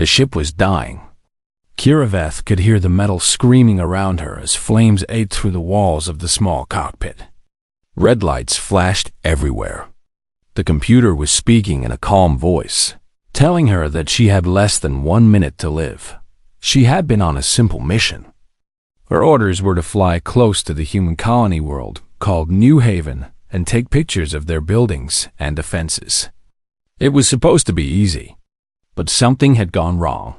The ship was dying. Kiraveth could hear the metal screaming around her as flames ate through the walls of the small cockpit. Red lights flashed everywhere. The computer was speaking in a calm voice, telling her that she had less than 1 minute to live. She had been on a simple mission. Her orders were to fly close to the human colony world called New Haven and take pictures of their buildings and defenses. It was supposed to be easy, but something had gone wrong.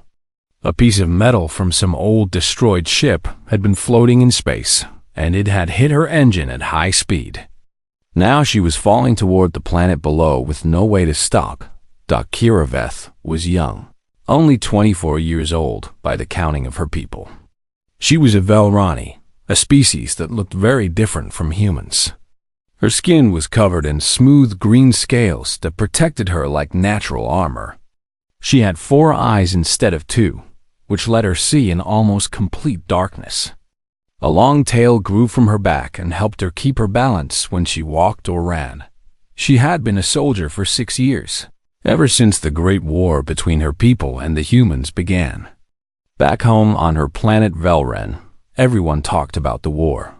A piece of metal from some old destroyed ship had been floating in space, and it had hit her engine at high speed. Now she was falling toward the planet below with no way to stop. Kiraveth was young, only 24 years old by the counting of her people. She was a Velrani, a species that looked very different from humans. Her skin was covered in smooth green scales that protected her like natural armor. She had 4 eyes instead of 2, which let her see in almost complete darkness. A long tail grew from her back and helped her keep her balance when she walked or ran. She had been a soldier for 6 years, ever since the Great War between her people and the humans began. Back home on her planet Velren, everyone talked about the war.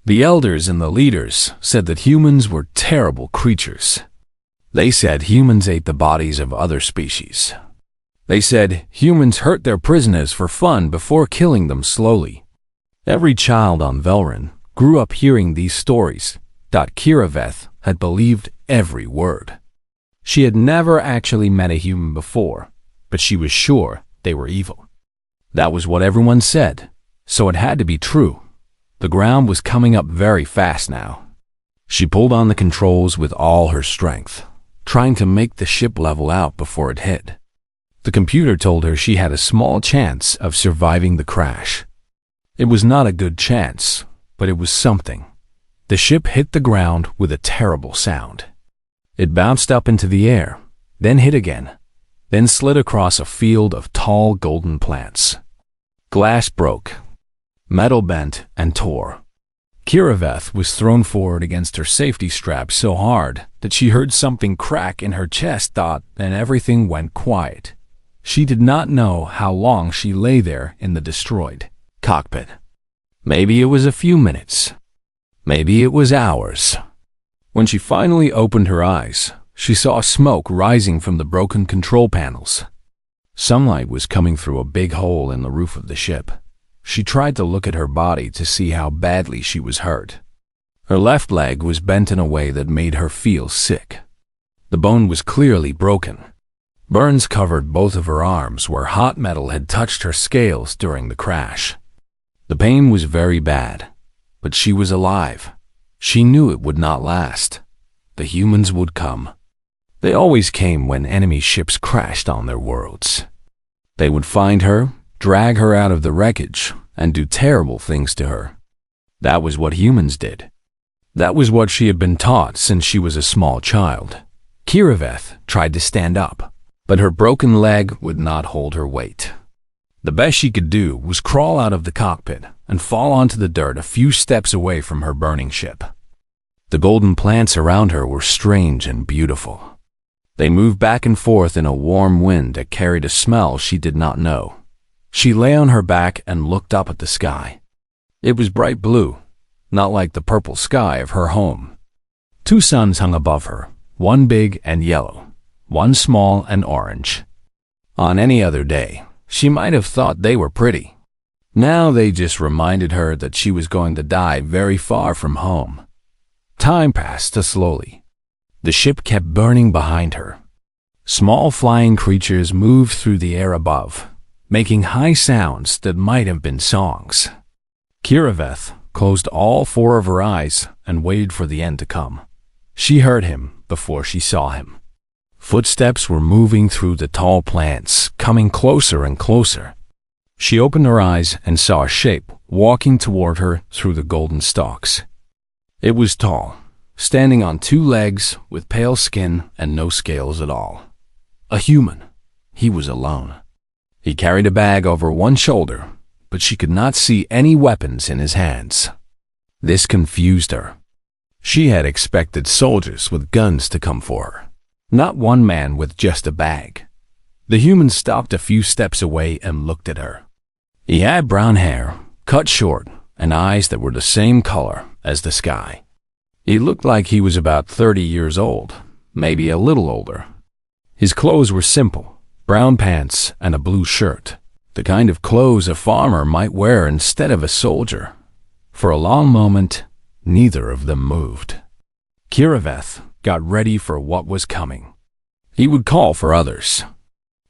The elders and the leaders said that humans were terrible creatures. They said humans ate the bodies of other species. They said humans hurt their prisoners for fun before killing them slowly. Every child on Velren grew up hearing these stories. Kiraveth had believed every word. She had never actually met a human before, but she was sure they were evil. That was what everyone said, so it had to be true. The ground was coming up very fast now. She pulled on the controls with all her strength, trying to make the ship level out before it hit. The computer told her she had a small chance of surviving the crash. It was not a good chance, but it was something. The ship hit the ground with a terrible sound. It bounced up into the air, then hit again, then slid across a field of tall golden plants. Glass broke. Metal bent and tore. Kiraveth was thrown forward against her safety strap so hard that she heard something crack in her chest, and everything went quiet. She did not know how long she lay there in the destroyed cockpit. Maybe it was a few minutes. Maybe it was hours. When she finally opened her eyes, she saw smoke rising from the broken control panels. Sunlight was coming through a big hole in the roof of the ship. She tried to look at her body to see how badly she was hurt. Her left leg was bent in a way that made her feel sick. The bone was clearly broken. Burns covered both of her arms where hot metal had touched her scales during the crash. The pain was very bad, but she was alive. She knew it would not last. The humans would come. They always came when enemy ships crashed on their worlds. They would find her, drag her out of the wreckage, and do terrible things to her. That was what humans did. That was what she had been taught since she was a small child. Kiraveth tried to stand up, but her broken leg would not hold her weight. The best she could do was crawl out of the cockpit and fall onto the dirt a few steps away from her burning ship. The golden plants around her were strange and beautiful. They moved back and forth in a warm wind that carried a smell she did not know. She lay on her back and looked up at the sky. It was bright blue, not like the purple sky of her home. 2 suns hung above her, one big and yellow, one small and orange. On any other day, she might have thought they were pretty. Now they just reminded her that she was going to die very far from home. Time passed slowly. The ship kept burning behind her. Small flying creatures moved through the air above, making high sounds that might have been songs. Kiraveth closed all 4 of her eyes and waited for the end to come. She heard him before she saw him. Footsteps were moving through the tall plants, coming closer and closer. She opened her eyes and saw a shape walking toward her through the golden stalks. It was tall, standing on 2 legs with pale skin and no scales at all. A human. He was alone. He carried a bag over one shoulder, but she could not see any weapons in his hands. This confused her. She had expected soldiers with guns to come for her, not one man with just a bag. The human stopped a few steps away and looked at her. He had brown hair, cut short, and eyes that were the same color as the sky. He looked like he was about 30 years old, maybe a little older. His clothes were simple, brown pants and a blue shirt, the kind of clothes a farmer might wear instead of a soldier. For a long moment, neither of them moved. Kiraveth got ready for what was coming. He would call for others.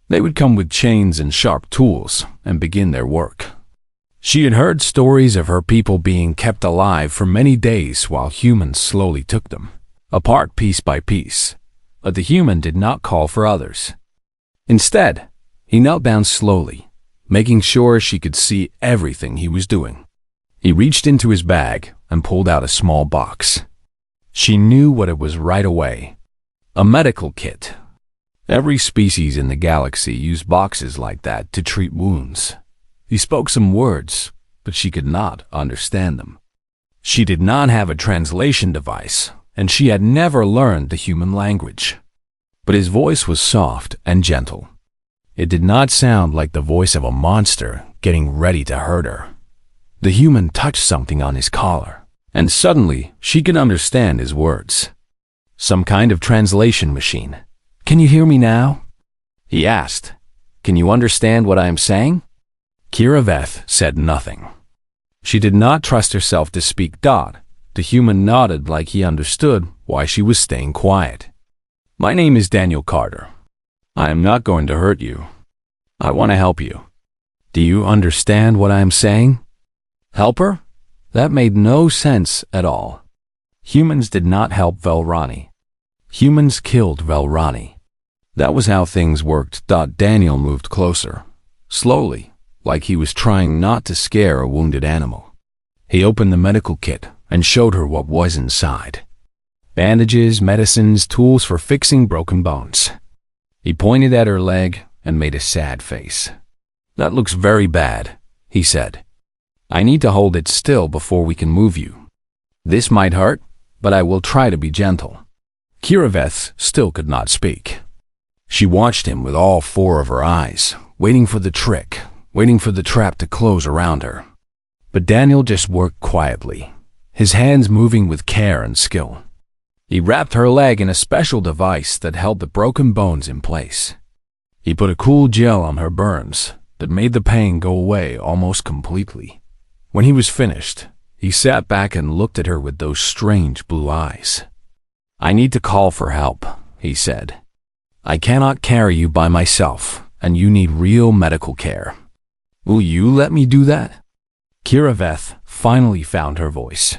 They would come with chains and sharp tools and begin their work. She had heard stories of her people being kept alive for many days while humans slowly took them, apart piece by piece. But the human did not call for others. Instead, he knelt down slowly, making sure she could see everything he was doing. He reached into his bag and pulled out a small box. She knew what it was right away. A medical kit. Every species in the galaxy used boxes like that to treat wounds. He spoke some words, but she could not understand them. She did not have a translation device, and she had never learned the human language. But his voice was soft and gentle. It did not sound like the voice of a monster getting ready to hurt her. The human touched something on his collar, and suddenly she could understand his words. Some kind of translation machine. "Can you hear me now?" he asked. "Can you understand what I am saying?" Kiraveth said nothing. She did not trust herself to speak. The human nodded like he understood why she was staying quiet. "My name is Daniel Carter. I am not going to hurt you. I want to help you. Do you understand what I am saying?" Help her? That made no sense at all. Humans did not help Velrani. Humans killed Velrani. That was how things worked. Daniel moved closer, slowly, like he was trying not to scare a wounded animal. He opened the medical kit and showed her what was inside. Bandages, medicines, tools for fixing broken bones. He pointed at her leg and made a sad face. "That looks very bad," he said. "I need to hold it still before we can move you. This might hurt, but I will try to be gentle." Kiraveth still could not speak. She watched him with all four of her eyes, waiting for the trick, waiting for the trap to close around her. But Daniel just worked quietly, his hands moving with care and skill. He wrapped her leg in a special device that held the broken bones in place. He put a cool gel on her burns that made the pain go away almost completely. When he was finished, he sat back and looked at her with those strange blue eyes. "I need to call for help," he said. "I cannot carry you by myself, and you need real medical care. Will you let me do that?" Kiraveth finally found her voice.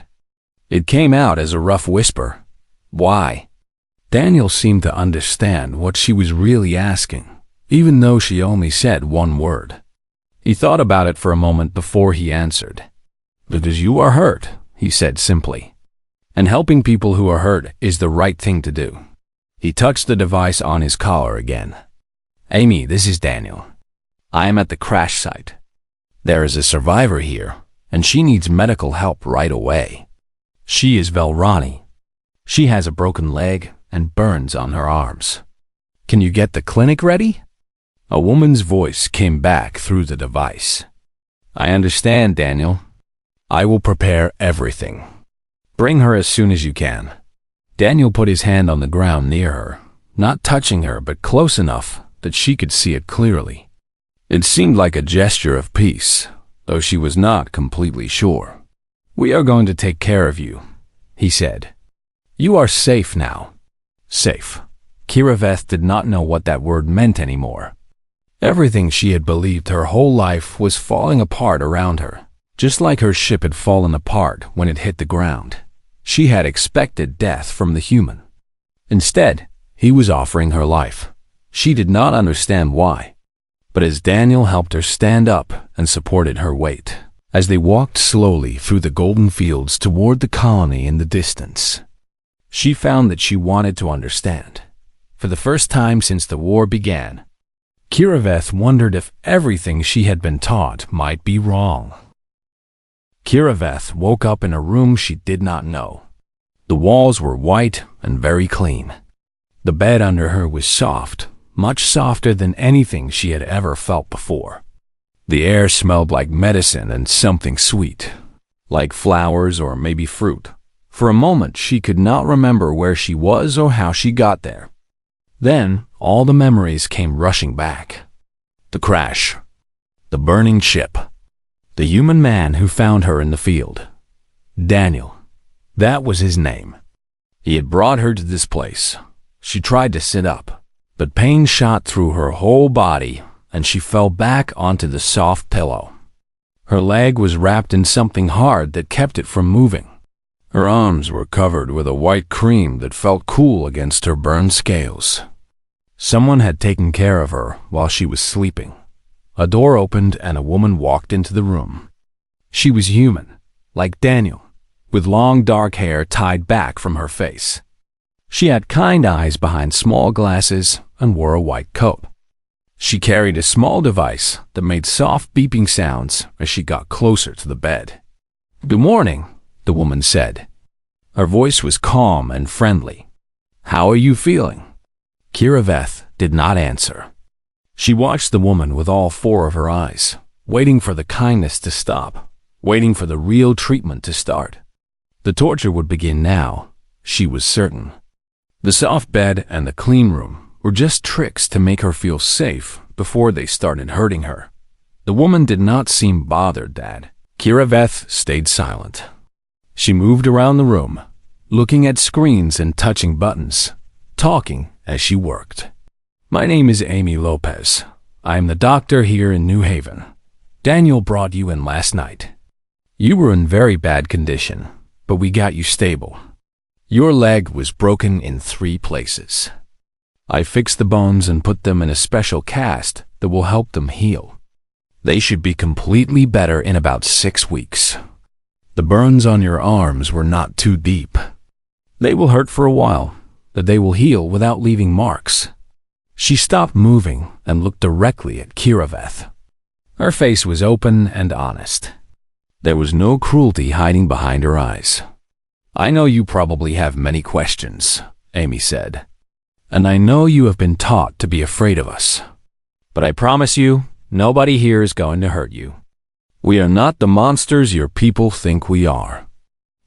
It came out as a rough whisper. "Why?" Daniel seemed to understand what she was really asking, even though she only said one word. He thought about it for a moment before he answered. "Because you are hurt," he said simply. "And helping people who are hurt is the right thing to do." He touched the device on his collar again. "Amy, this is Daniel. I am at the crash site. There is a survivor here, and she needs medical help right away. She is Velrani. She has a broken leg and burns on her arms. Can you get the clinic ready?" A woman's voice came back through the device. "I understand, Daniel. I will prepare everything. Bring her as soon as you can." Daniel put his hand on the ground near her, not touching her but close enough that she could see it clearly. It seemed like a gesture of peace, though she was not completely sure. "We are going to take care of you," he said. "You are safe now." Safe. Kiraveth did not know what that word meant anymore. Everything she had believed her whole life was falling apart around her, just like her ship had fallen apart when it hit the ground. She had expected death from the human. Instead, he was offering her life. She did not understand why. But as Daniel helped her stand up and supported her weight, as they walked slowly through the golden fields toward the colony in the distance, she found that she wanted to understand. For the first time since the war began, Kiraveth wondered if everything she had been taught might be wrong. Kiraveth woke up in a room she did not know. The walls were white and very clean. The bed under her was soft, much softer than anything she had ever felt before. The air smelled like medicine and something sweet, like flowers or maybe fruit. For a moment, she could not remember where she was or how she got there. Then, all the memories came rushing back. The crash, the burning ship, the human man who found her in the field. Daniel. That was his name. He had brought her to this place. She tried to sit up, but pain shot through her whole body, and she fell back onto the soft pillow. Her leg was wrapped in something hard that kept it from moving. Her arms were covered with a white cream that felt cool against her burned scales. Someone had taken care of her while she was sleeping. A door opened and a woman walked into the room. She was human, like Daniel, with long dark hair tied back from her face. She had kind eyes behind small glasses and wore a white coat. She carried a small device that made soft beeping sounds as she got closer to the bed. "Good morning," the woman said. Her voice was calm and friendly. "How are you feeling?" Kiraveth did not answer. She watched the woman with all four of her eyes, waiting for the kindness to stop, waiting for the real treatment to start. The torture would begin now, she was certain. The soft bed and the clean room were just tricks to make her feel safe before they started hurting her. The woman did not seem bothered that. Kiraveth stayed silent. She moved around the room, looking at screens and touching buttons, talking as she worked. "My name is Amy Lopez. I am the doctor here in New Haven. Daniel brought you in last night. You were in very bad condition, but we got you stable. Your leg was broken in 3 places. I fixed the bones and put them in a special cast that will help them heal. They should be completely better in about 6 weeks. The burns on your arms were not too deep. They will hurt for a while, but they will heal without leaving marks." She stopped moving and looked directly at Kiraveth. Her face was open and honest. There was no cruelty hiding behind her eyes. "I know you probably have many questions," Amy said. "And I know you have been taught to be afraid of us. But I promise you, nobody here is going to hurt you. We are not the monsters your people think we are."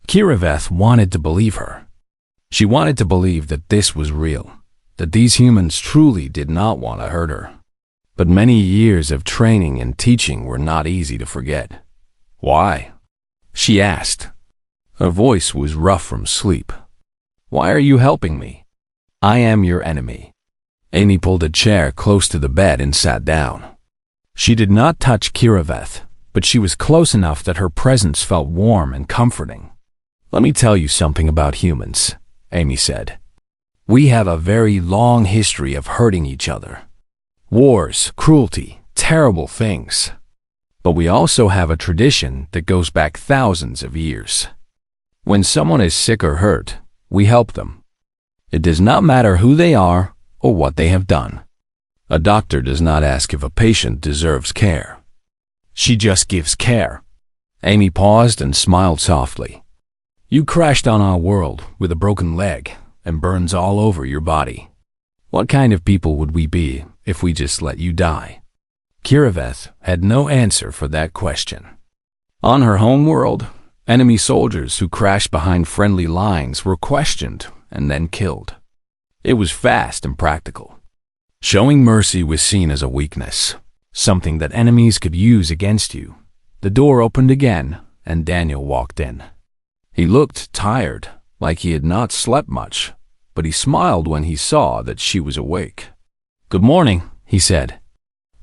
Kiraveth wanted to believe her. She wanted to believe that this was real, that these humans truly did not want to hurt her. But many years of training and teaching were not easy to forget. "Why?" she asked. Her voice was rough from sleep. "Why are you helping me? I am your enemy." Amy pulled a chair close to the bed and sat down. She did not touch Kiraveth, but she was close enough that her presence felt warm and comforting. "Let me tell you something about humans," Amy said. "We have a very long history of hurting each other. Wars, cruelty, terrible things. But we also have a tradition that goes back thousands of years. When someone is sick or hurt, we help them. It does not matter who they are or what they have done. A doctor does not ask if a patient deserves care. She just gives care." Amy paused and smiled softly. "You crashed on our world with a broken leg and burns all over your body. What kind of people would we be if we just let you die?" Kiraveth had no answer for that question. On her home world, enemy soldiers who crashed behind friendly lines were questioned and then killed. It was fast and practical. Showing mercy was seen as a weakness, something that enemies could use against you. The door opened again, and Daniel walked in. He looked tired, like he had not slept much, but he smiled when he saw that she was awake. "Good morning," he said.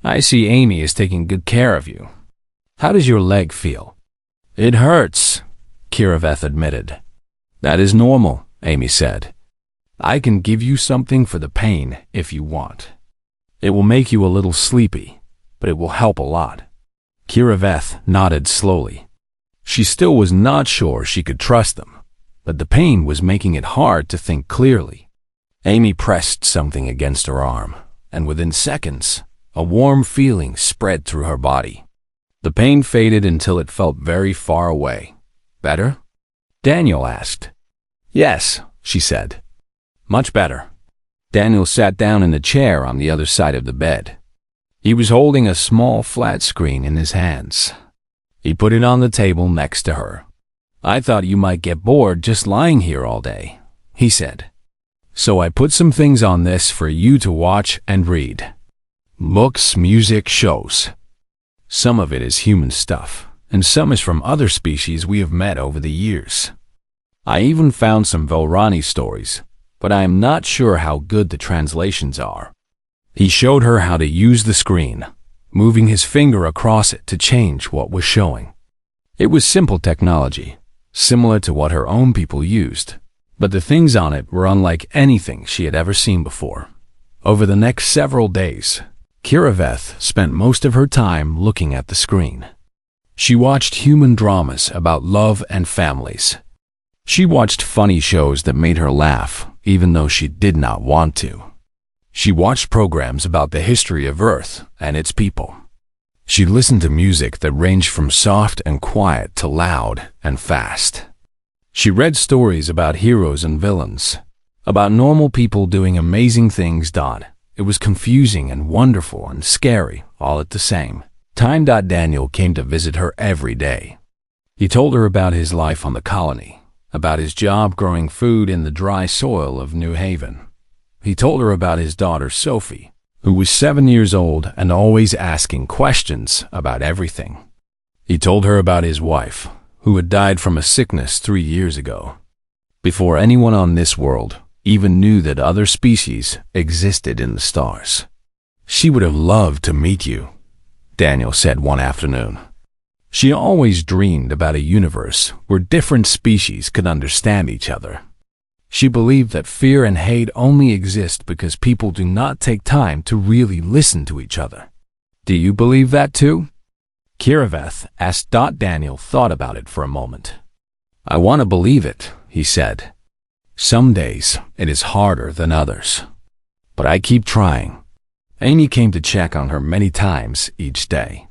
"I see Amy is taking good care of you. How does your leg feel?" "It hurts," Kiraveth admitted. "That is normal," Amy said. "I can give you something for the pain if you want. It will make you a little sleepy, but it will help a lot." Kiraveth nodded slowly. She still was not sure she could trust them, but the pain was making it hard to think clearly. Amy pressed something against her arm, and within seconds, a warm feeling spread through her body. The pain faded until it felt very far away. "Better?" Daniel asked. "Yes," she said. "Much better." Daniel sat down in a chair on the other side of the bed. He was holding a small flat screen in his hands. He put it on the table next to her. "I thought you might get bored just lying here all day," he said. "So I put some things on this for you to watch and read. Books, music, shows. Some of it is human stuff, and some is from other species we have met over the years. I even found some Velrani stories, but I am not sure how good the translations are." He showed her how to use the screen, moving his finger across it to change what was showing. It was simple technology, similar to what her own people used, but the things on it were unlike anything she had ever seen before. Over the next several days, Kiraveth spent most of her time looking at the screen. She watched human dramas about love and families. She watched funny shows that made her laugh, even though she did not want to. She watched programs about the history of Earth and its people. She listened to music that ranged from soft and quiet to loud and fast. She read stories about heroes and villains, about normal people doing amazing things. It was confusing and wonderful and scary all at the same time. Daniel came to visit her every day. He told her about his life on the colony, about his job growing food in the dry soil of New Haven. He told her about his daughter Sophie, who was 7 years old and always asking questions about everything. He told her about his wife, who had died from a sickness 3 years ago, before anyone on this world even knew that other species existed in the stars. "She would have loved to meet you," Daniel said one afternoon. She always dreamed about a universe where different species could understand each other. She believed that fear and hate only exist because people do not take time to really listen to each other. "Do you believe that too?" Kiraveth asked. Daniel thought about it for a moment. "I want to believe it," he said. "Some days it is harder than others, but I keep trying." Amy came to check on her many times each day.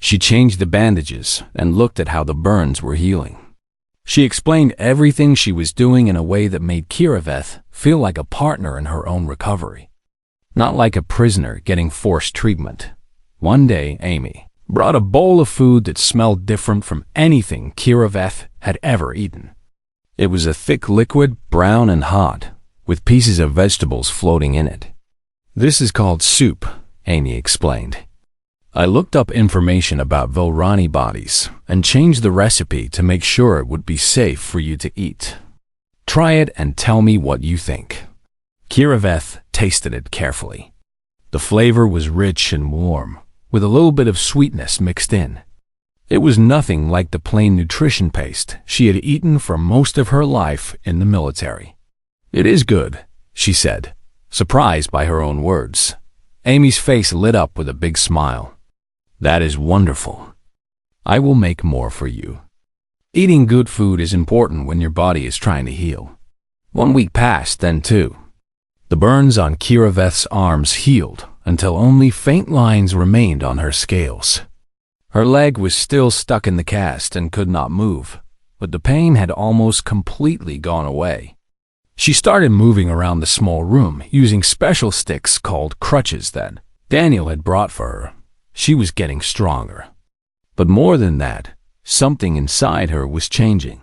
She changed the bandages and looked at how the burns were healing. She explained everything she was doing in a way that made Kiraveth feel like a partner in her own recovery, not like a prisoner getting forced treatment. One day, Amy brought a bowl of food that smelled different from anything Kiraveth had ever eaten. It was a thick liquid, brown and hot, with pieces of vegetables floating in it. "This is called soup," Amy explained. "I looked up information about Velrani bodies and changed the recipe to make sure it would be safe for you to eat. Try it and tell me what you think." Kiraveth tasted it carefully. The flavor was rich and warm, with a little bit of sweetness mixed in. It was nothing like the plain nutrition paste she had eaten for most of her life in the military. "It is good," she said, surprised by her own words. Amy's face lit up with a big smile. "That is wonderful. I will make more for you." Eating good food is important when your body is trying to heal. 1 week passed, then 2. The burns on Kiraveth's arms healed until only faint lines remained on her scales. Her leg was still stuck in the cast and could not move, but the pain had almost completely gone away. She started moving around the small room using special sticks called crutches that Daniel had brought for her. She was getting stronger. But more than that, something inside her was changing.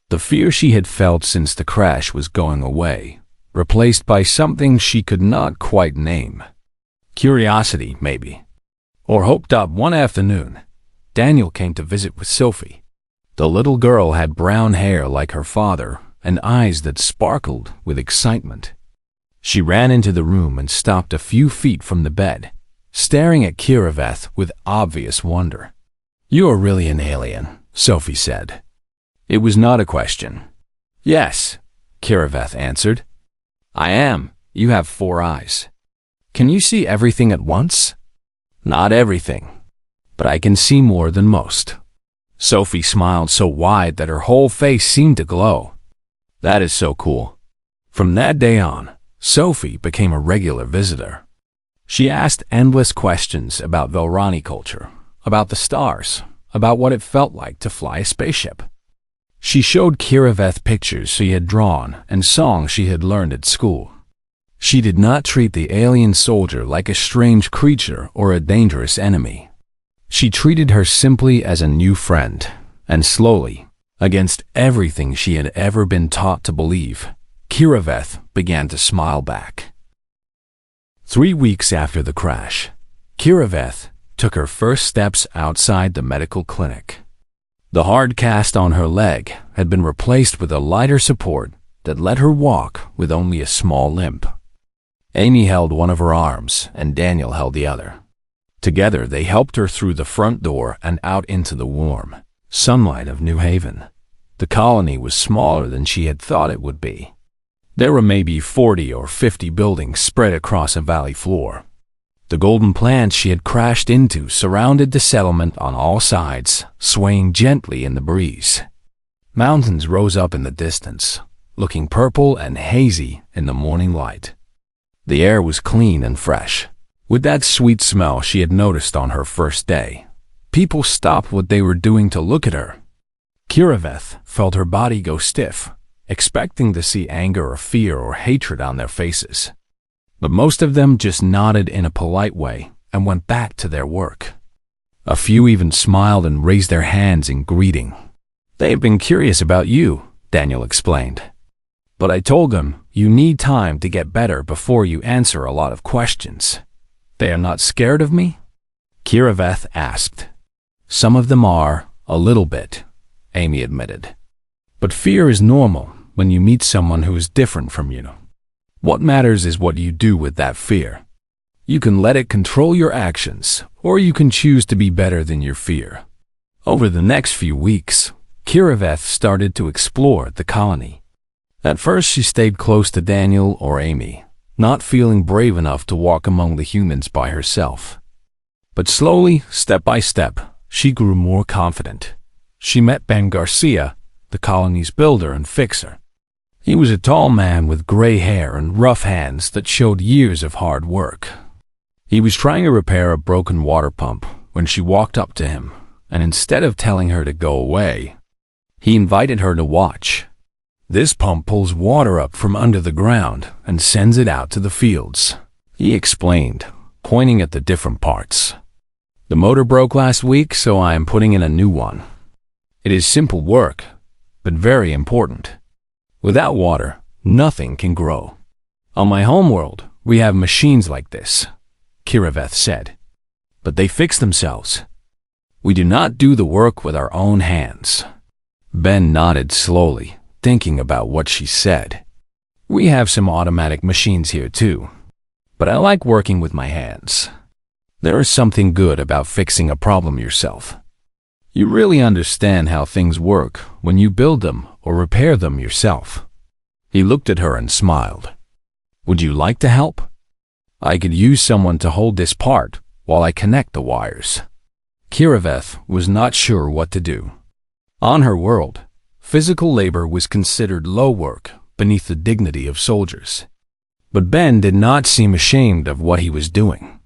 The fear she had felt since the crash was going away, replaced by something she could not quite name. Curiosity, maybe. Or hope. One afternoon, Daniel came to visit with Sophie. The little girl had brown hair like her father and eyes that sparkled with excitement. She ran into the room and stopped a few feet from the bed, staring at Kiraveth with obvious wonder. "You are really an alien," Sophie said. It was not a question. "Yes," Kiraveth answered. "I am. You have 4 eyes. Can you see everything at once?" "Not everything, but I can see more than most." Sophie smiled so wide that her whole face seemed to glow. "That is so cool." From that day on, Sophie became a regular visitor. She asked endless questions about Velrani culture, about the stars, about what it felt like to fly a spaceship. She showed Kiraveth pictures she had drawn and songs she had learned at school. She did not treat the alien soldier like a strange creature or a dangerous enemy. She treated her simply as a new friend, and slowly, against everything she had ever been taught to believe, Kiraveth began to smile back. 3 weeks after the crash, Kiraveth took her first steps outside the medical clinic. The hard cast on her leg had been replaced with a lighter support that let her walk with only a small limp. Amy held one of her arms and Daniel held the other. Together they helped her through the front door and out into the warm sunlight of New Haven. The colony was smaller than she had thought it would be. There were maybe 40 or 50 buildings spread across a valley floor. The golden plants she had crashed into surrounded the settlement on all sides, swaying gently in the breeze. Mountains rose up in the distance, looking purple and hazy in the morning light. The air was clean and fresh, with that sweet smell she had noticed on her first day. People stopped what they were doing to look at her. Kiraveth felt her body go stiff, expecting to see anger or fear or hatred on their faces. But most of them just nodded in a polite way and went back to their work. A few even smiled and raised their hands in greeting. "They have been curious about you," Daniel explained. "But I told them you need time to get better before you answer a lot of questions." "They are not scared of me?" Kiraveth asked. "Some of them are, a little bit," Amy admitted. "But fear is normal when you meet someone who is different from you. What matters is what you do with that fear. You can let it control your actions, or you can choose to be better than your fear." Over the next few weeks, Kiraveth started to explore the colony. At first she stayed close to Daniel or Amy, not feeling brave enough to walk among the humans by herself. But slowly, step by step, she grew more confident. She met Ben Garcia, the colony's builder and fixer. He was a tall man with gray hair and rough hands that showed years of hard work. He was trying to repair a broken water pump when she walked up to him, and instead of telling her to go away, he invited her to watch. "This pump pulls water up from under the ground and sends it out to the fields," he explained, pointing at the different parts. "The motor broke last week, so I am putting in a new one. It is simple work, but very important. Without water, nothing can grow. On my homeworld, we have machines like this," Kiraveth said. "But they fix themselves. We do not do the work with our own hands." Ben nodded slowly, thinking about what she said. "We have some automatic machines here too, but I like working with my hands. There is something good about fixing a problem yourself. You really understand how things work when you build them or repair them yourself." He looked at her and smiled. "Would you like to help? I could use someone to hold this part while I connect the wires." Kiraveth was not sure what to do. On her world, physical labor was considered low work beneath the dignity of soldiers. But Ben did not seem ashamed of what he was doing.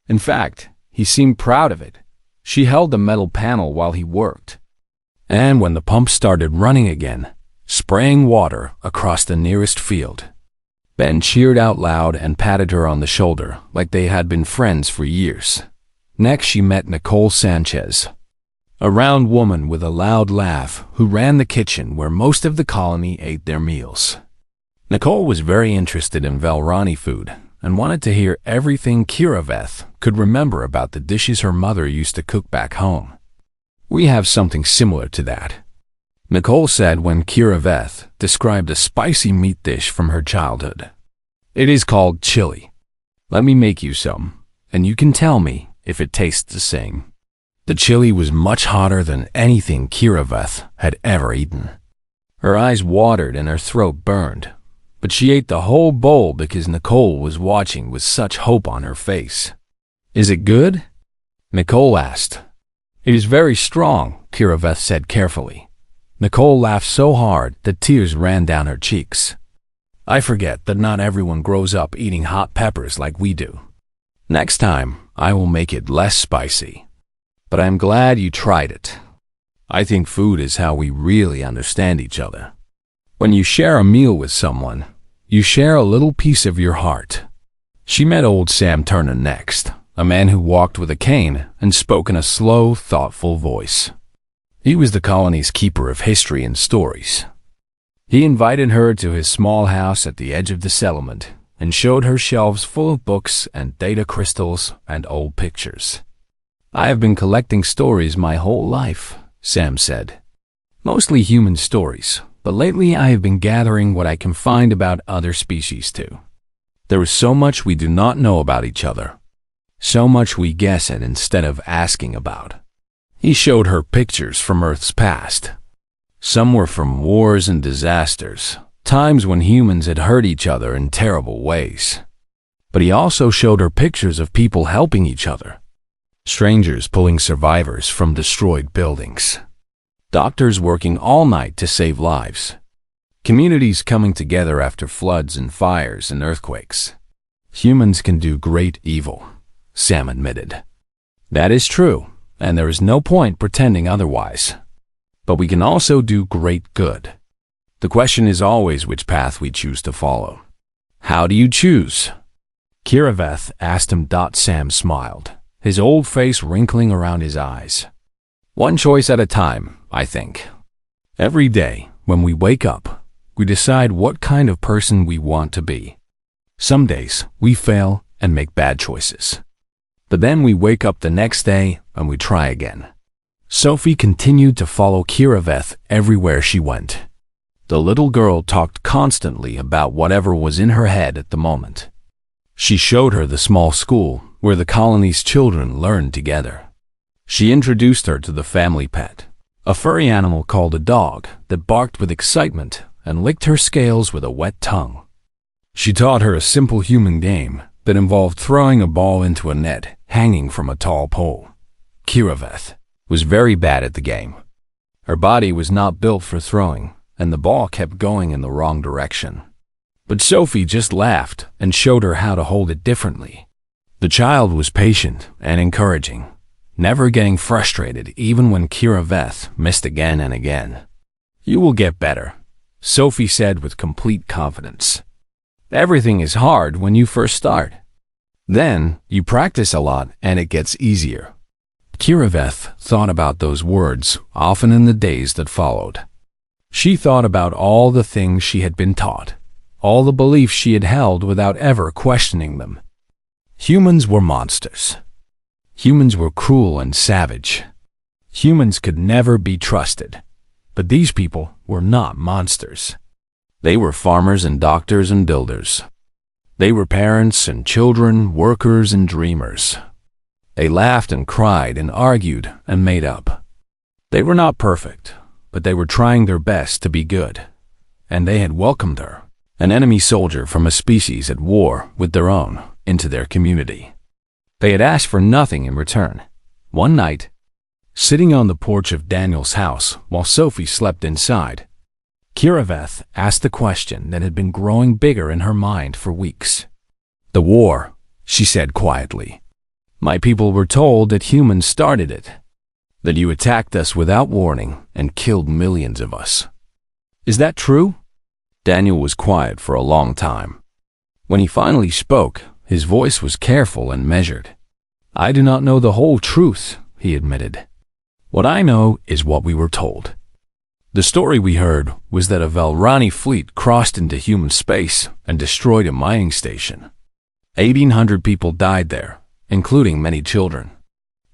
In fact, he seemed proud of it. She held the metal panel while he worked. And when the pump started running again, spraying water across the nearest field, Ben cheered out loud and patted her on the shoulder like they had been friends for years. Next she met Nicole Sanchez, a round woman with a loud laugh who ran the kitchen where most of the colony ate their meals. Nicole was very interested in Valrani food and wanted to hear everything Kiraveth could remember about the dishes her mother used to cook back home. "We have something similar to that," Nicole said when Kiraveth described a spicy meat dish from her childhood. "It is called chili. Let me make you some, and you can tell me if it tastes the same." The chili was much hotter than anything Kiraveth had ever eaten. Her eyes watered and her throat burned, but she ate the whole bowl because Nicole was watching with such hope on her face. "Is it good?" Nicole asked. "It is very strong," Kiraveth said carefully. Nicole laughed so hard that tears ran down her cheeks. "I forget that not everyone grows up eating hot peppers like we do. Next time, I will make it less spicy. But I'm glad you tried it. I think food is how we really understand each other. When you share a meal with someone, you share a little piece of your heart. She met old Sam Turner next, a man who walked with a cane and spoke in a slow, thoughtful voice. He was the colony's keeper of history and stories. He invited her to his small house at the edge of the settlement and showed her shelves full of books and data crystals and old pictures. "I have been collecting stories my whole life," Sam said. "Mostly human stories, but lately I have been gathering what I can find about other species too. There is so much we do not know about each other. So much we guess at instead of asking about." He showed her pictures from Earth's past. Some were from wars and disasters, times when humans had hurt each other in terrible ways. But he also showed her pictures of people helping each other. Strangers pulling survivors from destroyed buildings. Doctors working all night to save lives. Communities coming together after floods and fires and earthquakes. Humans can do great evil, Sam admitted. That is true, and there is no point pretending otherwise. But we can also do great good. The question is always which path we choose to follow. How do you choose? Kiraveth asked him. Sam smiled, his old face wrinkling around his eyes. One choice at a time, I think. Every day, when we wake up, we decide what kind of person we want to be. Some days, we fail and make bad choices. But then we wake up the next day and we try again. Sophie continued to follow Kiraveth everywhere she went. The little girl talked constantly about whatever was in her head at the moment. She showed her the small school where the colony's children learned together. She introduced her to the family pet, a furry animal called a dog that barked with excitement and licked her scales with a wet tongue. She taught her a simple human game that involved throwing a ball into a net hanging from a tall pole. Kiraveth was very bad at the game. Her body was not built for throwing, and the ball kept going in the wrong direction. But Sophie just laughed and showed her how to hold it differently. The child was patient and encouraging, never getting frustrated even when Kiraveth missed again and again. You will get better, Sophie said with complete confidence. Everything is hard when you first start. Then you practice a lot and it gets easier. Kiraveth thought about those words often in the days that followed. She thought about all the things she had been taught, all the beliefs she had held without ever questioning them. Humans were monsters. Humans were cruel and savage. Humans could never be trusted. But these people were not monsters. They were farmers and doctors and builders. They were parents and children, workers and dreamers. They laughed and cried and argued and made up. They were not perfect, but they were trying their best to be good. And they had welcomed her, an enemy soldier from a species at war with their own, into their community. They had asked for nothing in return. One night, sitting on the porch of Daniel's house while Sophie slept inside, Kiraveth asked the question that had been growing bigger in her mind for weeks. The war, she said quietly. My people were told that humans started it, that you attacked us without warning and killed millions of us. Is that true? Daniel was quiet for a long time. When he finally spoke, his voice was careful and measured. I do not know the whole truth, he admitted. What I know is what we were told. The story we heard was that a Velrani fleet crossed into human space and destroyed a mining station. 1,800 people died there, including many children.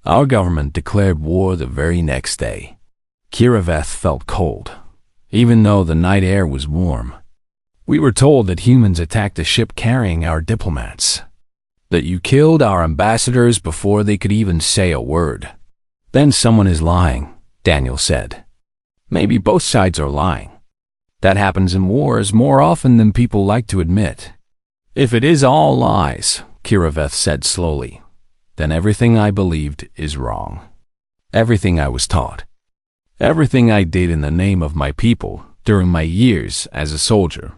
Our government declared war the very next day. Kiraveth felt cold, even though the night air was warm. We were told that humans attacked a ship carrying our diplomats, that you killed our ambassadors before they could even say a word. Then someone is lying, Daniel said. Maybe both sides are lying. That happens in wars more often than people like to admit. If it is all lies, Kiraveth said slowly, then everything I believed is wrong. Everything I was taught. Everything I did in the name of my people during my years as a soldier.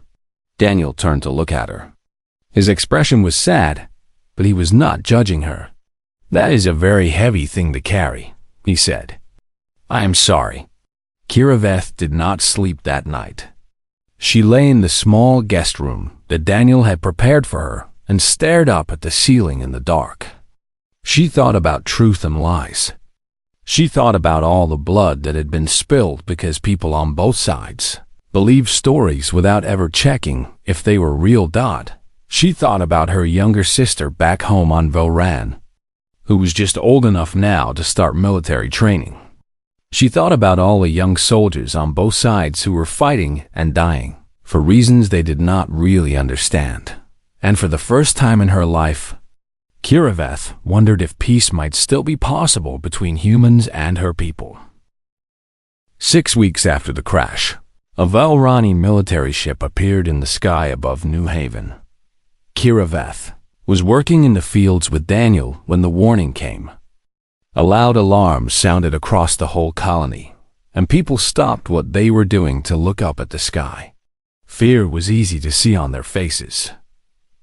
Daniel turned to look at her. His expression was sad, but he was not judging her. That is a very heavy thing to carry, he said. I am sorry. Kiraveth did not sleep that night. She lay in the small guest room that Daniel had prepared for her and stared up at the ceiling in the dark. She thought about truth and lies. She thought about all the blood that had been spilled because people on both sides believed stories without ever checking if they were real. She thought about her younger sister back home on Voran, who was just old enough now to start military training. She thought about all the young soldiers on both sides who were fighting and dying for reasons they did not really understand. And for the first time in her life, Kiraveth wondered if peace might still be possible between humans and her people. 6 weeks after the crash, a Velrani military ship appeared in the sky above New Haven. Kiraveth was working in the fields with Daniel when the warning came. A loud alarm sounded across the whole colony, and people stopped what they were doing to look up at the sky. Fear was easy to see on their faces.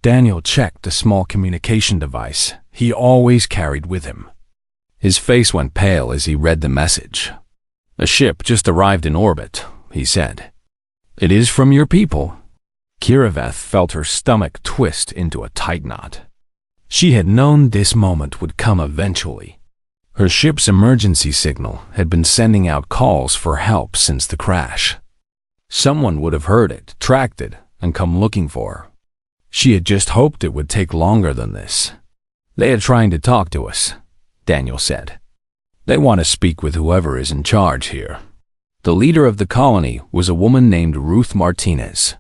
Daniel checked the small communication device he always carried with him. His face went pale as he read the message. "A ship just arrived in orbit," he said. "It is from your people." Kiraveth felt her stomach twist into a tight knot. She had known this moment would come eventually. Her ship's emergency signal had been sending out calls for help since the crash. Someone would have heard it, tracked it, and come looking for her. She had just hoped it would take longer than this. "They are trying to talk to us," Daniel said. "They want to speak with whoever is in charge here." The leader of the colony was a woman named Ruth Martinez.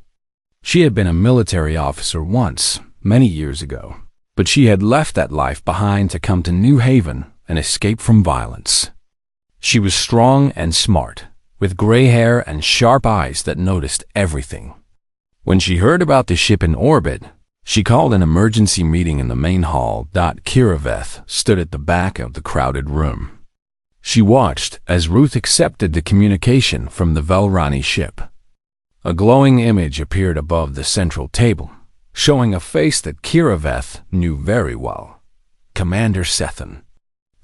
She had been a military officer once, many years ago, but she had left that life behind to come to New Haven and escape from violence. She was strong and smart, with gray hair and sharp eyes that noticed everything. When she heard about the ship in orbit, she called an emergency meeting in the main hall. Kiraveth stood at the back of the crowded room. She watched as Ruth accepted the communication from the Velrani ship. A glowing image appeared above the central table, showing a face that Kiraveth knew very well. Commander Sethan,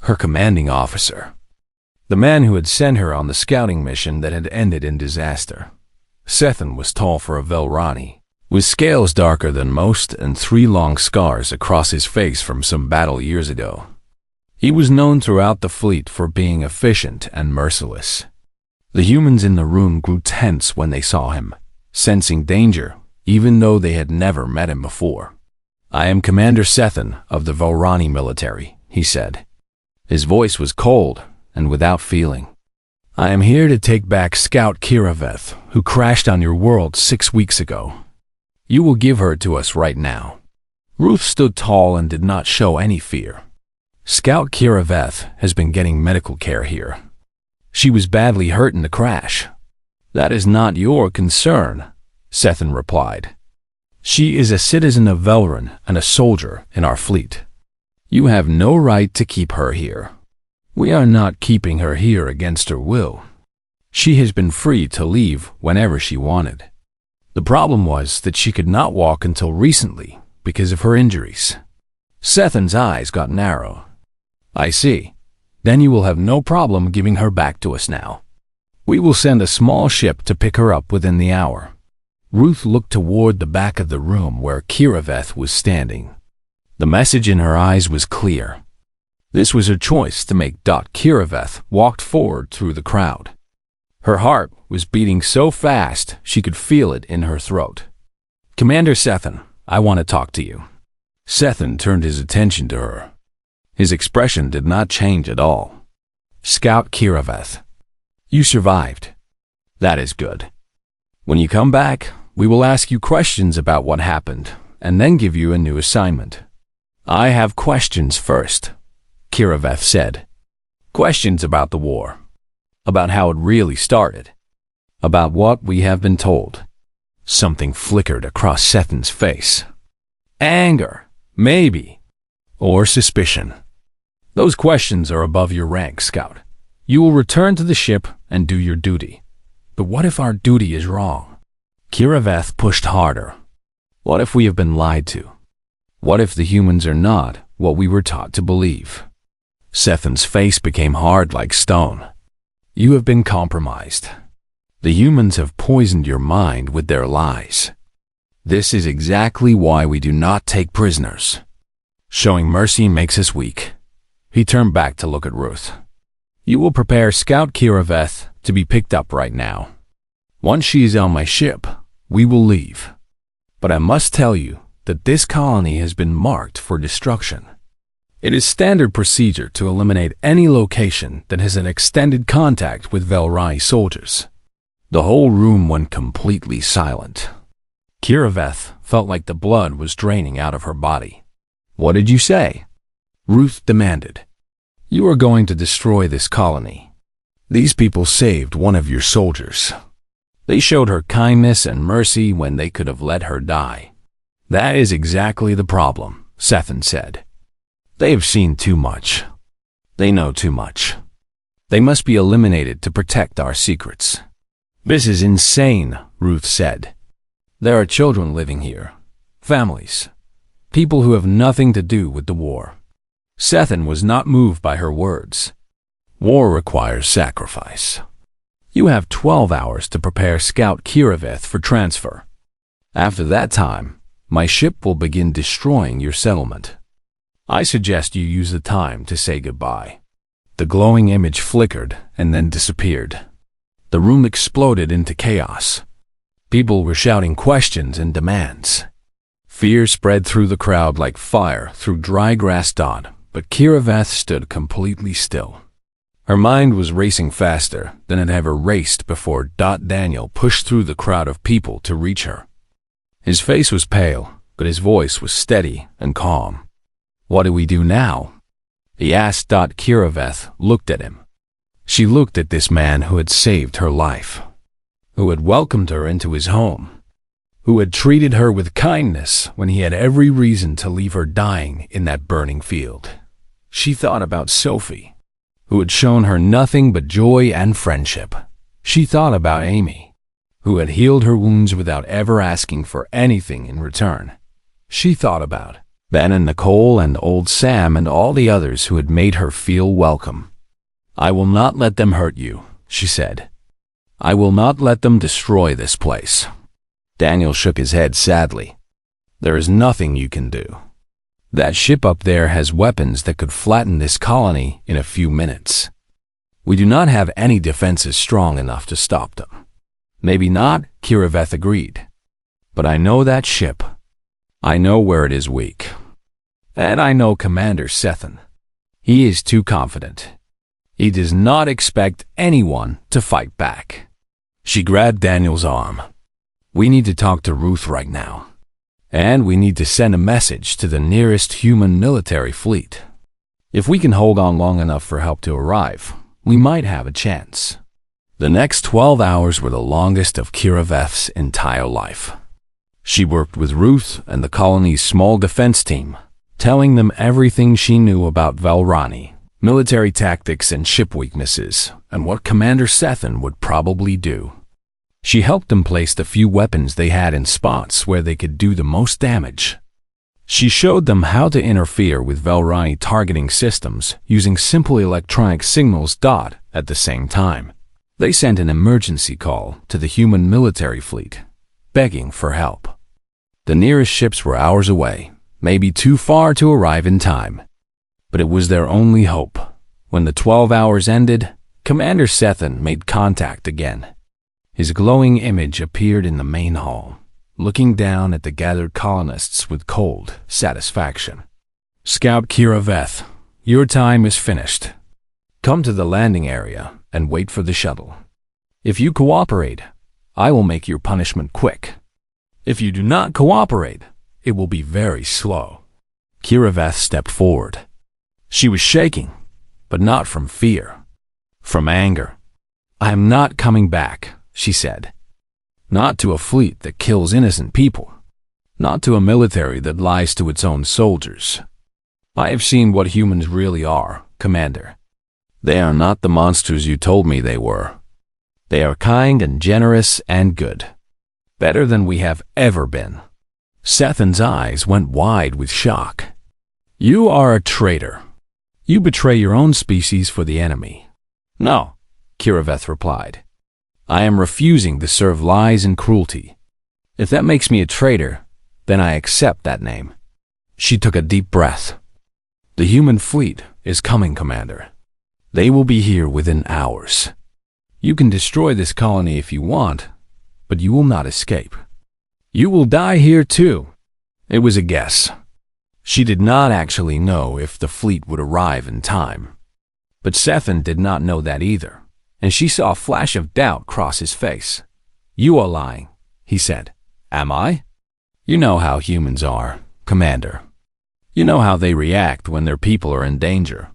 her commanding officer. The man who had sent her on the scouting mission that had ended in disaster. Sethan was tall for a Velrani, with scales darker than most and 3 long scars across his face from some battle years ago. He was known throughout the fleet for being efficient and merciless. The humans in the room grew tense when they saw him, sensing danger, even though they had never met him before. "I am Commander Sethan of the Velrani military," he said. His voice was cold and without feeling. "I am here to take back Scout Kiraveth, who crashed on your world 6 weeks ago. You will give her to us right now." Ruth stood tall and did not show any fear. "Scout Kiraveth has been getting medical care here. She was badly hurt in the crash." "That is not your concern," Sethan replied. "She is a citizen of Velrun and a soldier in our fleet. You have no right to keep her here. We are not keeping her here against her will. She has been free to leave whenever she wanted. The problem was that she could not walk until recently because of her injuries." Sethan's eyes got narrow. "I see. Then you will have no problem giving her back to us now. We will send a small ship to pick her up within the hour." Ruth looked toward the back of the room where Kiraveth was standing. The message in her eyes was clear. This was her choice to make. Kiraveth walked forward through the crowd. Her heart was beating so fast she could feel it in her throat. "Commander Sethan, I want to talk to you." Sethan turned his attention to her. His expression did not change at all. "Scout Kiraveth, you survived. That is good. When you come back, we will ask you questions about what happened, and then give you a new assignment." "I have questions first," Kiraveth said. "Questions about the war. About how it really started. About what we have been told." Something flickered across Sethan's face. "Anger, maybe. Or suspicion. Those questions are above your rank, Scout. You will return to the ship and do your duty. But what if our duty is wrong?" Kiraveth pushed harder. "What if we have been lied to? What if the humans are not what we were taught to believe?" Sethan's face became hard like stone. "You have been compromised. The humans have poisoned your mind with their lies. This is exactly why we do not take prisoners. Showing mercy makes us weak." He turned back to look at Ruth. "You will prepare Scout Kiraveth to be picked up right now. Once she is on my ship, we will leave. But I must tell you that this colony has been marked for destruction. It is standard procedure to eliminate any location that has an extended contact with Velrai soldiers." The whole room went completely silent. Kiraveth felt like the blood was draining out of her body. "What did you say?" Ruth demanded. "You are going to destroy this colony. These people saved one of your soldiers. They showed her kindness and mercy when they could have let her die." "That is exactly the problem," Sethan said. "They have seen too much. They know too much. They must be eliminated to protect our secrets." "This is insane," Ruth said. "There are children living here, families, people who have nothing to do with the war." Sethan was not moved by her words. "War requires sacrifice. You have 12 hours to prepare Scout Kiraveth for transfer. After that time, my ship will begin destroying your settlement. I suggest you use the time to say goodbye." The glowing image flickered and then disappeared. The room exploded into chaos. People were shouting questions and demands. Fear spread through the crowd like fire through dry grass. But Kiraveth stood completely still. Her mind was racing faster than it ever raced before. Daniel pushed through the crowd of people to reach her. His face was pale, but his voice was steady and calm. "What do we do now?" he asked. Kiraveth looked at him. She looked at this man who had saved her life, who had welcomed her into his home, who had treated her with kindness when he had every reason to leave her dying in that burning field. She thought about Sophie, who had shown her nothing but joy and friendship. She thought about Amy, who had healed her wounds without ever asking for anything in return. She thought about Ben and Nicole and old Sam and all the others who had made her feel welcome. "I will not let them hurt you," she said. "I will not let them destroy this place." Daniel shook his head sadly. "There is nothing you can do. That ship up there has weapons that could flatten this colony in a few minutes. We do not have any defenses strong enough to stop them." "Maybe not," Kiraveth agreed. "But I know that ship. I know where it is weak. And I know Commander Sethan. He is too confident. He does not expect anyone to fight back." She grabbed Daniel's arm. "We need to talk to Ruth right now. And we need to send a message to the nearest human military fleet. If we can hold on long enough for help to arrive, we might have a chance." The next 12 hours were the longest of Kiraveth's entire life. She worked with Ruth and the colony's small defense team, telling them everything she knew about Velrani, military tactics and ship weaknesses, and what Commander Sethan would probably do. She helped them place the few weapons they had in spots where they could do the most damage. She showed them how to interfere with Velrani targeting systems using simple electronic signals. At the same time, they sent an emergency call to the human military fleet, begging for help. The nearest ships were hours away, maybe too far to arrive in time. But it was their only hope. When the 12 hours ended, Commander Sethan made contact again. His glowing image appeared in the main hall, looking down at the gathered colonists with cold satisfaction. "Scout Kiraveth, your time is finished. Come to the landing area and wait for the shuttle. If you cooperate, I will make your punishment quick. If you do not cooperate, it will be very slow." Kiraveth stepped forward. She was shaking, but not from fear, from anger. "I am not coming back," she said. "Not to a fleet that kills innocent people. Not to a military that lies to its own soldiers. I have seen what humans really are, Commander. They are not the monsters you told me they were. They are kind and generous and good. Better than we have ever been." Sethan's eyes went wide with shock. "You are a traitor. You betray your own species for the enemy." "No," Kiraveth replied. I am refusing to serve lies and cruelty. If that makes me a traitor, then I accept that name." She took a deep breath. "The human fleet is coming, Commander. They will be here within hours. You can destroy this colony if you want, but you will not escape. You will die here too." It was a guess. She did not actually know if the fleet would arrive in time. But Sethan did not know that either, and she saw a flash of doubt cross his face. "You are lying," he said. "Am I?" "You know how humans are, Commander. You know how they react when their people are in danger.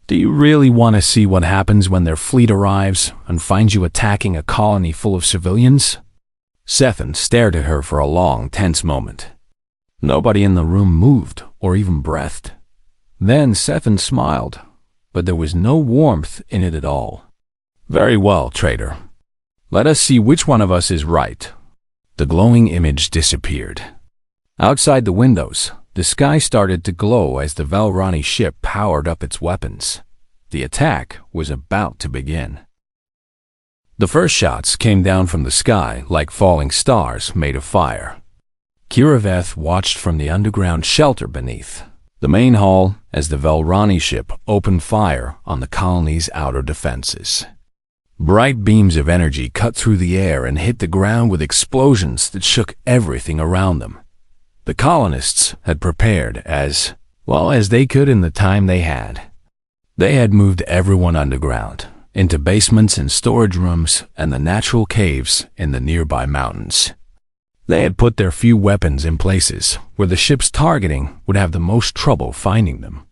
Do you really want to see what happens when their fleet arrives and finds you attacking a colony full of civilians?" Sethan stared at her for a long, tense moment. Nobody in the room moved or even breathed. Then Sethan smiled, but there was no warmth in it at all. "Very well, traitor. Let us see which one of us is right." The glowing image disappeared. Outside the windows, the sky started to glow as the Velrani ship powered up its weapons. The attack was about to begin. The first shots came down from the sky like falling stars made of fire. Kiraveth watched from the underground shelter beneath the main hall as the Velrani ship opened fire on the colony's outer defenses. Bright beams of energy cut through the air and hit the ground with explosions that shook everything around them. The colonists had prepared as well as they could in the time they had. They had moved everyone underground, into basements and storage rooms and the natural caves in the nearby mountains. They had put their few weapons in places where the ship's targeting would have the most trouble finding them.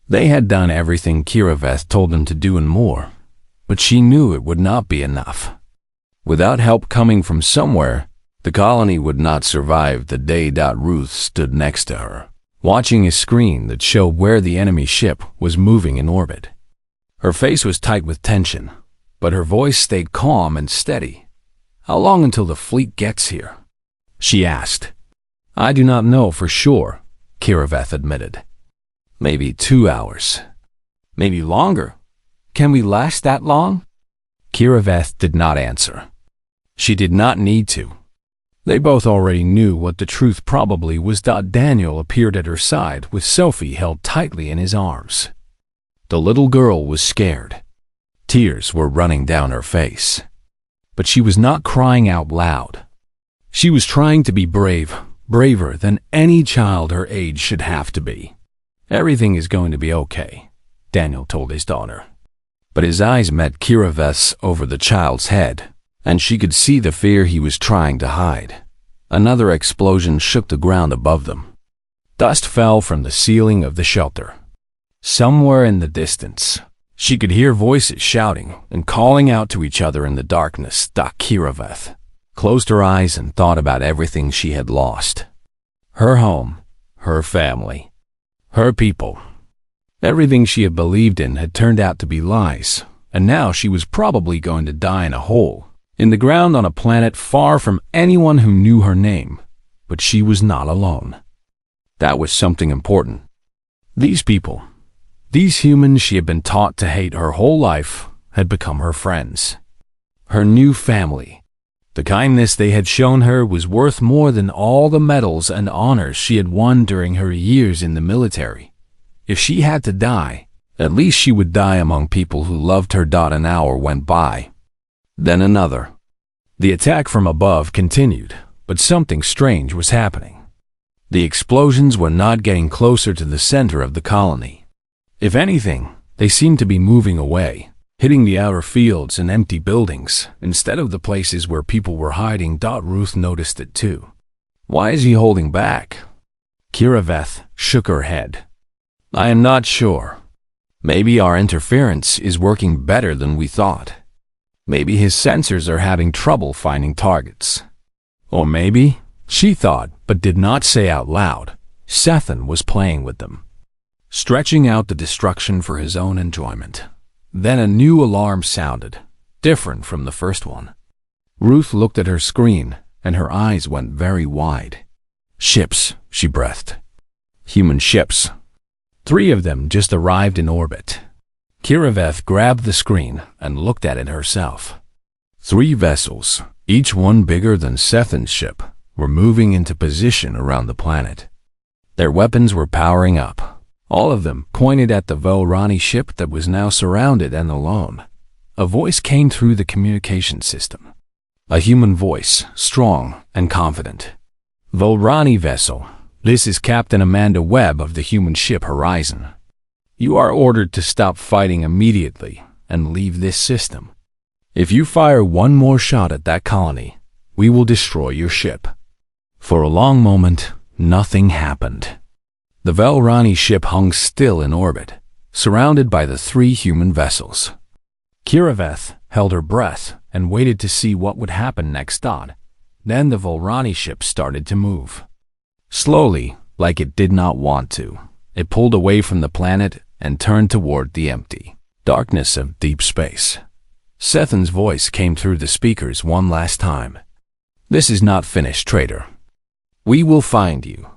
They had done everything Kiraveth told them to do and more, but she knew it would not be enough. Without help coming from somewhere, the colony would not survive the day. Ruth stood next to her, watching a screen that showed where the enemy ship was moving in orbit. Her face was tight with tension, but her voice stayed calm and steady. "How long until the fleet gets here?" she asked. "I do not know for sure," Kiraveth admitted. "Maybe 2 hours. Maybe longer. Can we last that long?" Kiraveth did not answer. She did not need to. They both already knew what the truth probably was. Daniel appeared at her side with Sophie held tightly in his arms. The little girl was scared. Tears were running down her face. But she was not crying out loud. She was trying to be brave, braver than any child her age should have to be. "Everything is going to be okay," Daniel told his daughter. But his eyes met Kiraveth's over the child's head, and she could see the fear he was trying to hide. Another explosion shook the ground above them. Dust fell from the ceiling of the shelter. Somewhere in the distance, she could hear voices shouting and calling out to each other in the darkness. Kiraveth closed her eyes and thought about everything she had lost. Her home, her family, her people. Everything she had believed in had turned out to be lies, and now she was probably going to die in a hole, in the ground on a planet far from anyone who knew her name. But she was not alone. That was something important. These people, these humans she had been taught to hate her whole life, had become her friends. Her new family. The kindness they had shown her was worth more than all the medals and honors she had won during her years in the military. If she had to die, at least she would die among people who loved her. An hour went by. Then another. The attack from above continued, but something strange was happening. The explosions were not getting closer to the center of the colony. If anything, they seemed to be moving away, hitting the outer fields and empty buildings, instead of the places where people were hiding. Ruth noticed it too. "Why is he holding back?" Kiraveth shook her head. "I am not sure. Maybe our interference is working better than we thought. Maybe his sensors are having trouble finding targets. Or maybe," she thought, but did not say out loud, Sethan was playing with them, stretching out the destruction for his own enjoyment. Then a new alarm sounded, different from the first one. Ruth looked at her screen, and her eyes went very wide. "Ships," she breathed. "Human ships. 3 of them just arrived in orbit." Kiraveth grabbed the screen and looked at it herself. 3 vessels, each one bigger than Sethan's ship, were moving into position around the planet. Their weapons were powering up, all of them pointed at the Velrani ship that was now surrounded and alone. A voice came through the communication system. A human voice, strong and confident. "Velrani vessel, this is Captain Amanda Webb of the human ship Horizon. You are ordered to stop fighting immediately and leave this system. If you fire one more shot at that colony, we will destroy your ship." For a long moment, nothing happened. The Velrani ship hung still in orbit, surrounded by the 3 human vessels. Kiraveth held her breath and waited to see what would happen next. Then the Velrani ship started to move. Slowly, like it did not want to, it pulled away from the planet and turned toward the empty darkness of deep space. Sethan's voice came through the speakers one last time. "This is not finished, traitor. We will find you.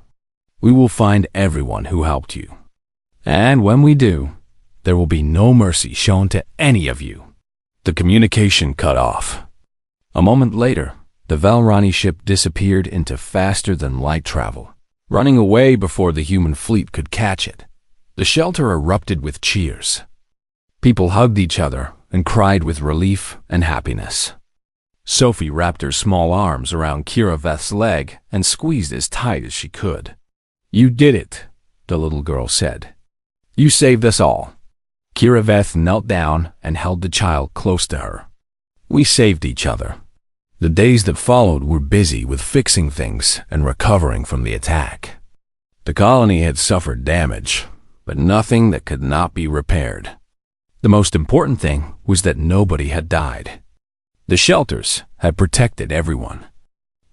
We will find everyone who helped you. And when we do, there will be no mercy shown to any of you." The communication cut off. A moment later, the Velrani ship disappeared into faster-than-light travel, running away before the human fleet could catch it. The shelter erupted with cheers. People hugged each other and cried with relief and happiness. Sophie wrapped her small arms around Kiraveth's leg and squeezed as tight as she could. "You did it," the little girl said. "You saved us all." Kiraveth knelt down and held the child close to her. "We saved each other." The days that followed were busy with fixing things and recovering from the attack. The colony had suffered damage, but nothing that could not be repaired. The most important thing was that nobody had died. The shelters had protected everyone.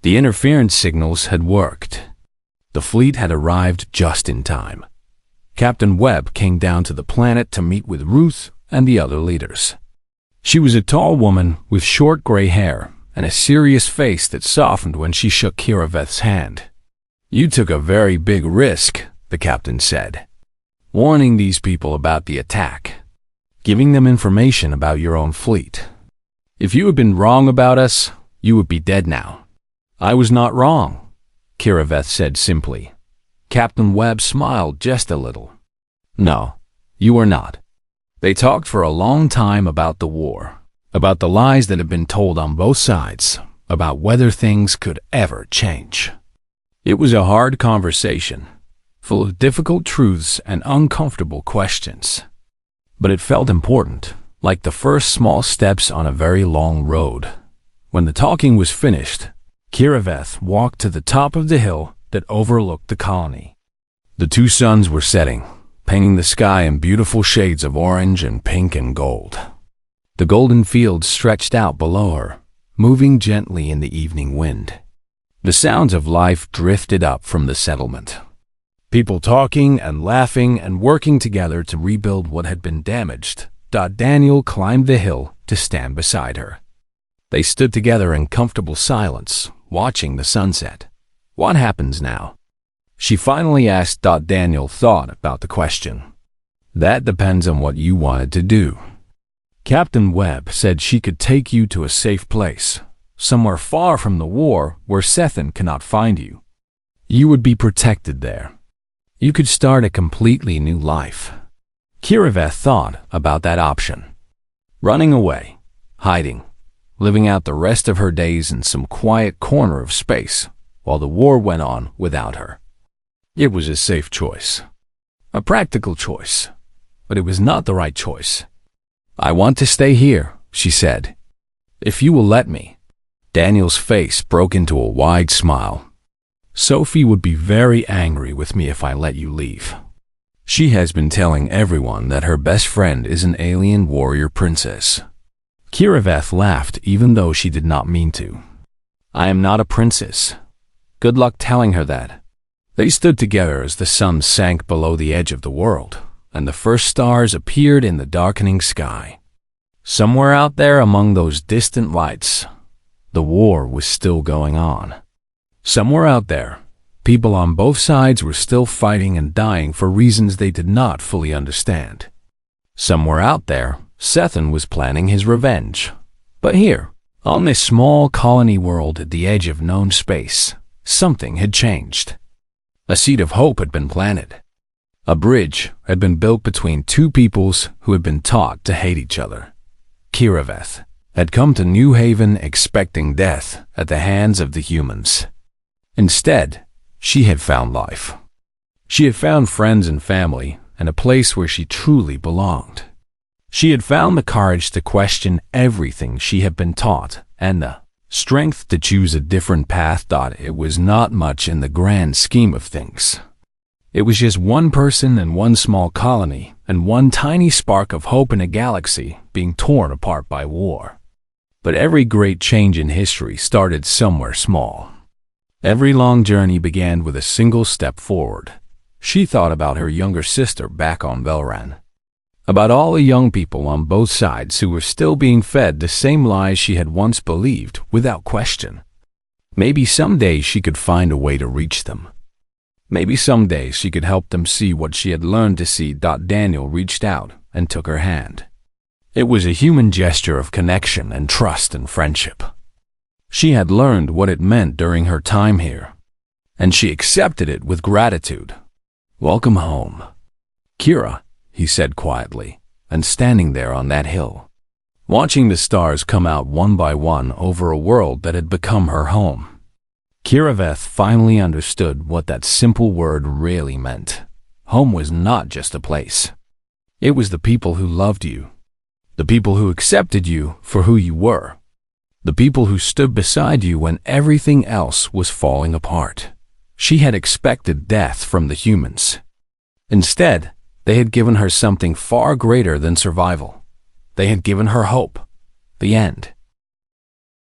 The interference signals had worked. The fleet had arrived just in time. Captain Webb came down to the planet to meet with Ruth and the other leaders. She was a tall woman with short gray hair and a serious face that softened when she shook Kiraveth's hand. "You took a very big risk," the captain said, "warning these people about the attack, giving them information about your own fleet. If you had been wrong about us, you would be dead now." "I was not wrong," Kiraveth said simply. Captain Webb smiled just a little. "No, you were not." They talked for a long time about the war, about the lies that had been told on both sides, about whether things could ever change. It was a hard conversation, full of difficult truths and uncomfortable questions. But it felt important, like the first small steps on a very long road. When the talking was finished, Kiraveth walked to the top of the hill that overlooked the colony. The 2 suns were setting, painting the sky in beautiful shades of orange and pink and gold. The golden fields stretched out below her, moving gently in the evening wind. The sounds of life drifted up from the settlement. People talking and laughing and working together to rebuild what had been damaged. Daniel climbed the hill to stand beside her. They stood together in comfortable silence, watching the sunset. "What happens now?" She finally asked. Daniel thought about the question. "That depends on what you wanted to do." Captain Webb said she could take you to a safe place, somewhere far from the war where Sethan cannot find you. You would be protected there. You could start a completely new life. Kiraveth thought about that option. Running away, hiding, living out the rest of her days in some quiet corner of space while the war went on without her. It was a safe choice, a practical choice, but it was not the right choice. "I want to stay here," she said. "If you will let me." Daniel's face broke into a wide smile. "Sophie would be very angry with me if I let you leave. She has been telling everyone that her best friend is an alien warrior princess." Kiraveth laughed even though she did not mean to. "I am not a princess. Good luck telling her that." They stood together as the sun sank below the edge of the world, and the first stars appeared in the darkening sky. Somewhere out there among those distant lights, the war was still going on. Somewhere out there, people on both sides were still fighting and dying for reasons they did not fully understand. Somewhere out there, Sethan was planning his revenge. But here, On this small colony world at the edge of known space, something had changed. A seed of hope had been planted. A bridge had been built between two peoples who had been taught to hate each other. Kiraveth had come to New Haven expecting death at the hands of the humans. Instead, she had found life. She had found friends and family and a place where she truly belonged. She had found the courage to question everything she had been taught and the strength to choose a different path. It was not much in the grand scheme of things. It was just one person and one small colony and one tiny spark of hope in a galaxy being torn apart by war. But every great change in history started somewhere small. Every long journey began with a single step forward. She thought about her younger sister back on Velran. About all the young people on both sides who were still being fed the same lies she had once believed without question. Maybe someday she could find a way to reach them. Maybe someday she could help them see what she had learned to see. Daniel reached out and took her hand. It was a human gesture of connection and trust and friendship. She had learned what it meant during her time here, and she accepted it with gratitude. "Welcome home, Kira," he said quietly, and standing there on that hill, watching the stars come out one by one over a world that had become her home. Kiraveth finally understood what that simple word really meant. Home was not just a place. It was the people who loved you, the people who accepted you for who you were, the people who stood beside you when everything else was falling apart. She had expected death from the humans. Instead, they had given her something far greater than survival. They had given her hope, the end.